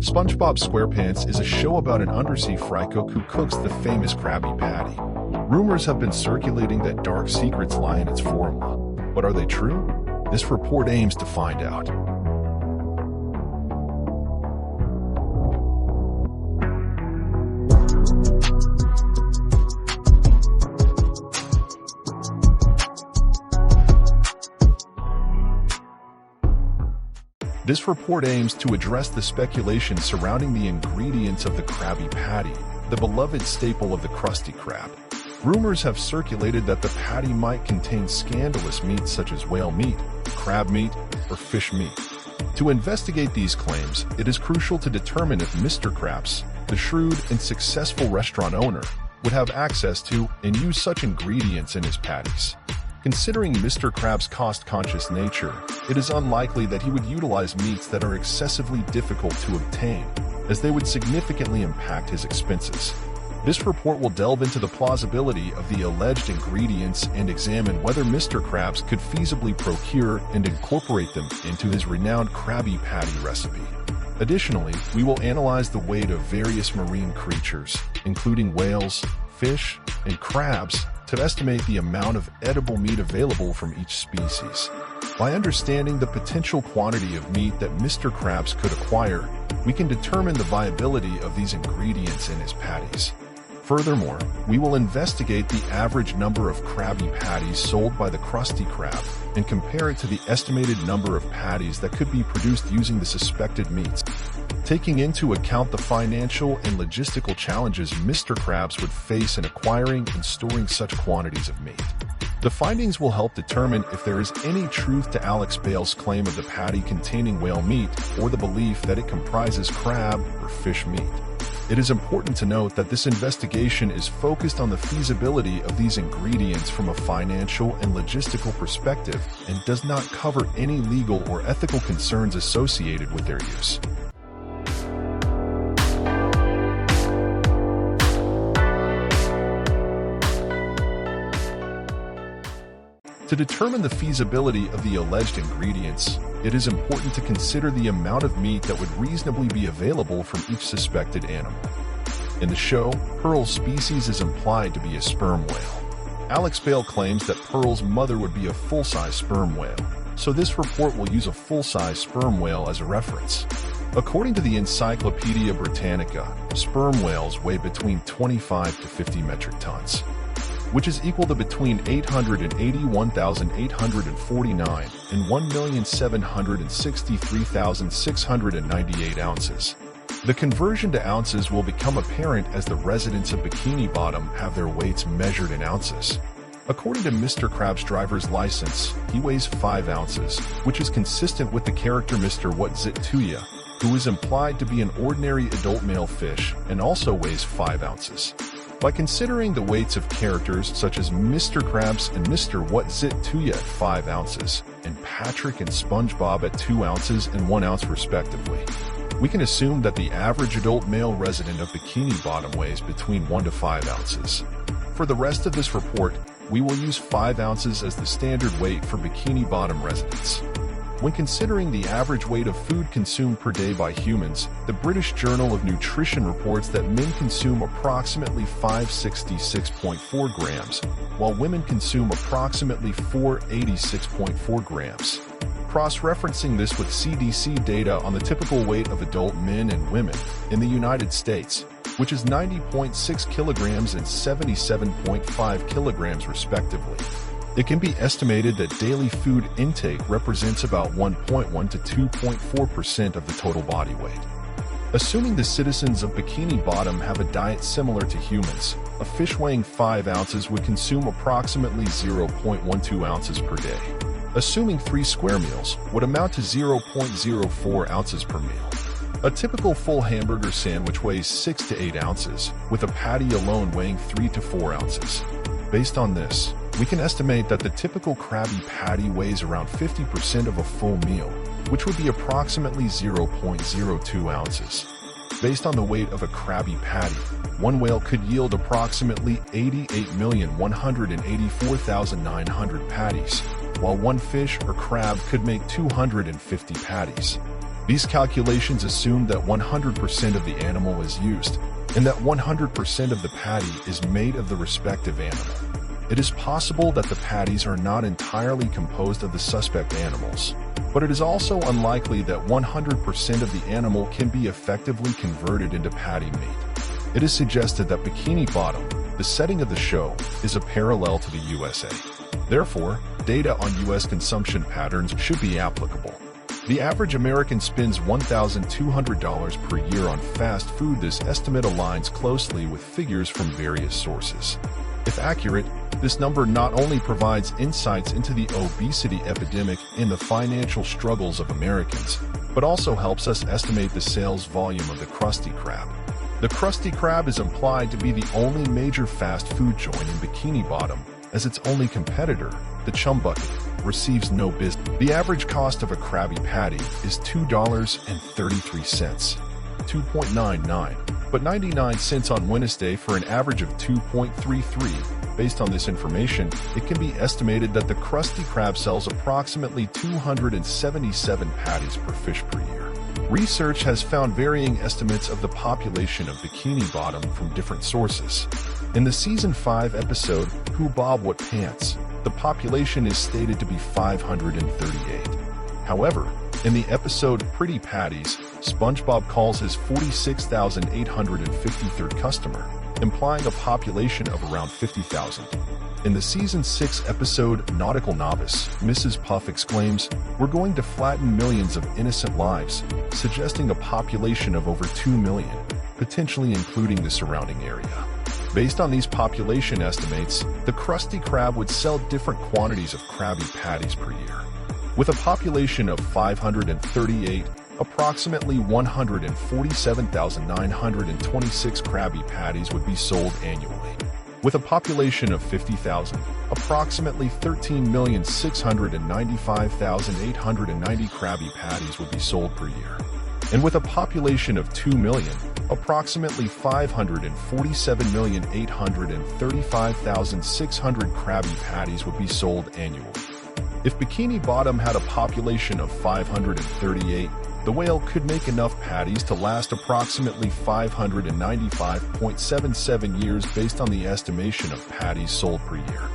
SpongeBob SquarePants is a show about an undersea fry cook who cooks the famous Krabby Patty. Rumors have been circulating that dark secrets lie in its formula. But are they true? This report aims to find out. This report aims to address the speculation surrounding the ingredients of the Krabby Patty, the beloved staple of the Krusty Krab. Rumors have circulated that the patty might contain scandalous meats such as whale meat, crab meat, or fish meat. To investigate these claims, it is crucial to determine if Mr. Krabs, the shrewd and successful restaurant owner, would have access to and use such ingredients in his patties. Considering Mr. Krabs' cost-conscious nature, it is unlikely that he would utilize meats that are excessively difficult to obtain, as they would significantly impact his expenses. This report will delve into the plausibility of the alleged ingredients and examine whether Mr. Krabs could feasibly procure and incorporate them into his renowned Krabby Patty recipe. Additionally, we will analyze the weight of various marine creatures, including whales, fish, and crabs, to estimate the amount of edible meat available from each species. By understanding the potential quantity of meat that Mr. Krabs could acquire, we can determine the viability of these ingredients in his patties. Furthermore, we will investigate the average number of Krabby Patties sold by the Krusty Krab and compare it to the estimated number of patties that could be produced using the suspected meats. Taking into account the financial and logistical challenges Mr. Krabs would face in acquiring and storing such quantities of meat. The findings will help determine if there is any truth to Alex Bale's claim of the patty containing whale meat or the belief that it comprises crab or fish meat. It is important to note that this investigation is focused on the feasibility of these ingredients from a financial and logistical perspective and does not cover any legal or ethical concerns associated with their use. To determine the feasibility of the alleged ingredients, it is important to consider the amount of meat that would reasonably be available from each suspected animal. In the show, Pearl's species is implied to be a sperm whale. Alex Bale claims that Pearl's mother would be a full-size sperm whale, so this report will use a full-size sperm whale as a reference. According to the Encyclopedia Britannica, sperm whales weigh between 25 to 50 metric tons, which is equal to between 881,849 and 1,763,698 ounces. The conversion to ounces will become apparent as the residents of Bikini Bottom have their weights measured in ounces. According to Mr. Krabs' driver's license, he weighs 5 ounces, which is consistent with the character Mr. Whatzit-Tuya, who is implied to be an ordinary adult male fish and also weighs 5 ounces. By considering the weights of characters such as Mr. Krabs and Mr. Whatzit-Tuya at 5 ounces, and Patrick and SpongeBob at 2 ounces and 1 ounce respectively, we can assume that the average adult male resident of Bikini Bottom weighs between 1 to 5 ounces. For the rest of this report, we will use 5 ounces as the standard weight for Bikini Bottom residents. When considering the average weight of food consumed per day by humans, the British Journal of Nutrition reports that men consume approximately 566.4 grams, while women consume approximately 486.4 grams. Cross-referencing this with CDC data on the typical weight of adult men and women in the United States, which is 90.6 kilograms and 77.5 kilograms respectively, it can be estimated that daily food intake represents about 1.1 to 2.4% of the total body weight. Assuming the citizens of Bikini Bottom have a diet similar to humans, a fish weighing 5 ounces would consume approximately 0.12 ounces per day. Assuming 3 square meals would amount to 0.04 ounces per meal. A typical full hamburger sandwich weighs 6 to 8 ounces, with a patty alone weighing 3 to 4 ounces. Based on this, we can estimate that the typical Krabby Patty weighs around 50% of a full meal, which would be approximately 0.02 ounces. Based on the weight of a Krabby Patty, one whale could yield approximately 88,184,900 patties, while one fish or crab could make 250 patties. These calculations assume that 100% of the animal is used, and that 100% of the patty is made of the respective animal. It is possible that the patties are not entirely composed of the suspect animals, but it is also unlikely that 100% of the animal can be effectively converted into patty meat. It is suggested that Bikini Bottom, the setting of the show, is a parallel to the USA. Therefore, data on US consumption patterns should be applicable. The average American spends $1,200 per year on fast food. This estimate aligns closely with figures from various sources. If accurate, this number not only provides insights into the obesity epidemic and the financial struggles of Americans, but also helps us estimate the sales volume of the Krusty Krab. The Krusty Krab is implied to be the only major fast food joint in Bikini Bottom, as its only competitor, the Chum Bucket, receives no business. The average cost of a Krabby Patty is $2.33, $2.99, but 99 cents on Wednesday for an average of $2.33. Based on this information, it can be estimated that the Krusty Krab sells approximately 277 patties per fish per year. Research has found varying estimates of the population of Bikini Bottom from different sources. In the Season 5 episode, Who Bob What Pants, the population is stated to be 538. However, in the episode Pretty Patties, SpongeBob calls his 46,853rd customer, implying a population of around 50,000. In the Season 6 episode Nautical Novice, Mrs. Puff exclaims, "We're going to flatten millions of innocent lives," suggesting a population of over 2 million, potentially including the surrounding area. Based on these population estimates, the Krusty Krab would sell different quantities of Krabby Patties per year. With a population of 538, approximately 147,926 Krabby Patties would be sold annually. With a population of 50,000, approximately 13,695,890 Krabby Patties would be sold per year. And with a population of 2 million, approximately 547,835,600 Krabby Patties would be sold annually. If Bikini Bottom had a population of 538, the whale could make enough patties to last approximately 595.77 years based on the estimation of patties sold per year.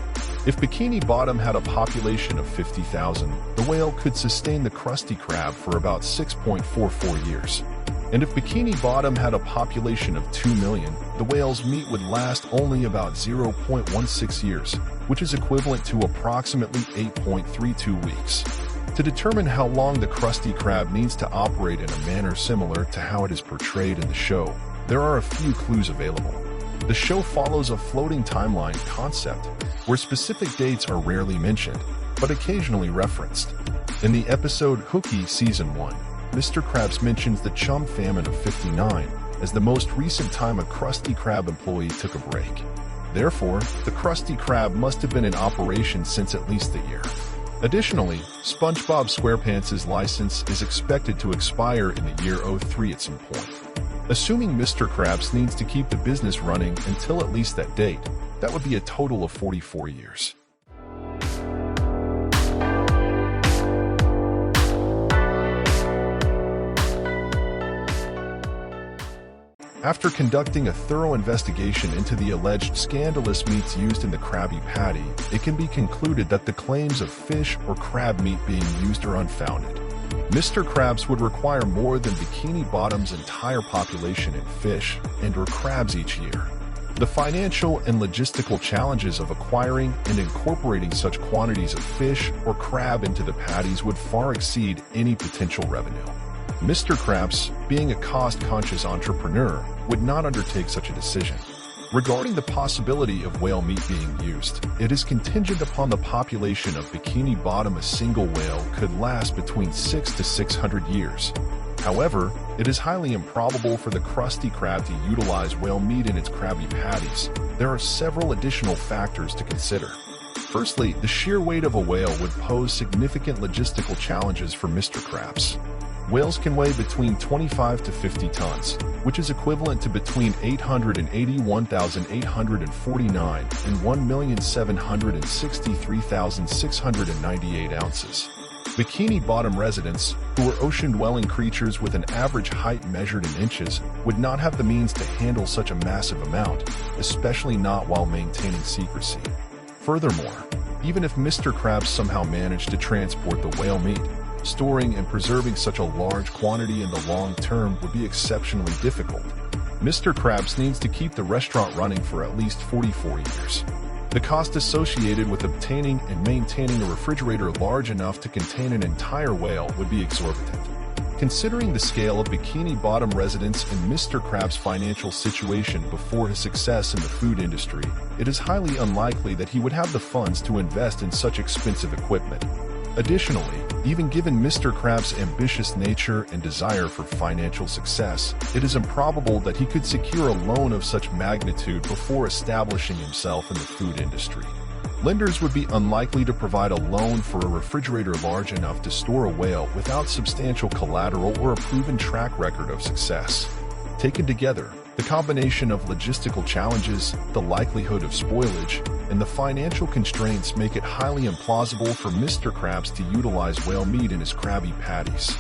If Bikini Bottom had a population of 50,000, the whale could sustain the Krusty Krab for about 6.44 years. And if Bikini Bottom had a population of 2 million, the whale's meat would last only about 0.16 years, which is equivalent to approximately 8.32 weeks. To determine how long the Krusty Krab needs to operate in a manner similar to how it is portrayed in the show, there are a few clues available. The show follows a floating timeline concept, where specific dates are rarely mentioned, but occasionally referenced. In the episode Hooky Season 1, Mr. Krabs mentions the Chum Famine of '59 as the most recent time a Krusty Krab employee took a break. Therefore, the Krusty Krab must have been in operation since at least the year. Additionally, SpongeBob SquarePants' license is expected to expire in the year 03 at some point. Assuming Mr. Krabs needs to keep the business running until at least that date, that would be a total of 44 years. After conducting a thorough investigation into the alleged scandalous meats used in the Krabby Patty, it can be concluded that the claims of fish or crab meat being used are unfounded. Mr. Krabs would require more than Bikini Bottom's entire population in fish and/or crabs each year. The financial and logistical challenges of acquiring and incorporating such quantities of fish or crab into the patties would far exceed any potential revenue. Mr. Krabs, being a cost-conscious entrepreneur, would not undertake such a decision. Regarding the possibility of whale meat being used, it is contingent upon the population of Bikini Bottom. A single whale could last between 6 to 600 years. However, it is highly improbable for the Krusty Krab to utilize whale meat in its Krabby Patties. There are several additional factors to consider. Firstly, the sheer weight of a whale would pose significant logistical challenges for Mr. Krabs. Whales can weigh between 25 to 50 tons, which is equivalent to between 881,849 and 1,763,698 ounces. Bikini Bottom residents, who are ocean-dwelling creatures with an average height measured in inches, would not have the means to handle such a massive amount, especially not while maintaining secrecy. Furthermore, even if Mr. Krabs somehow managed to transport the whale meat, storing and preserving such a large quantity in the long term would be exceptionally difficult. Mr. Krabs needs to keep the restaurant running for at least 44 years. The cost associated with obtaining and maintaining a refrigerator large enough to contain an entire whale would be exorbitant. Considering the scale of Bikini Bottom residents and Mr. Krabs' financial situation before his success in the food industry, it is highly unlikely that he would have the funds to invest in such expensive equipment. Additionally, even given Mr. Krabs' ambitious nature and desire for financial success, it is improbable that he could secure a loan of such magnitude before establishing himself in the food industry. Lenders would be unlikely to provide a loan for a refrigerator large enough to store a whale without substantial collateral or a proven track record of success. Taken together, the combination of logistical challenges, the likelihood of spoilage, and the financial constraints make it highly implausible for Mr. Krabs to utilize whale meat in his Krabby Patties.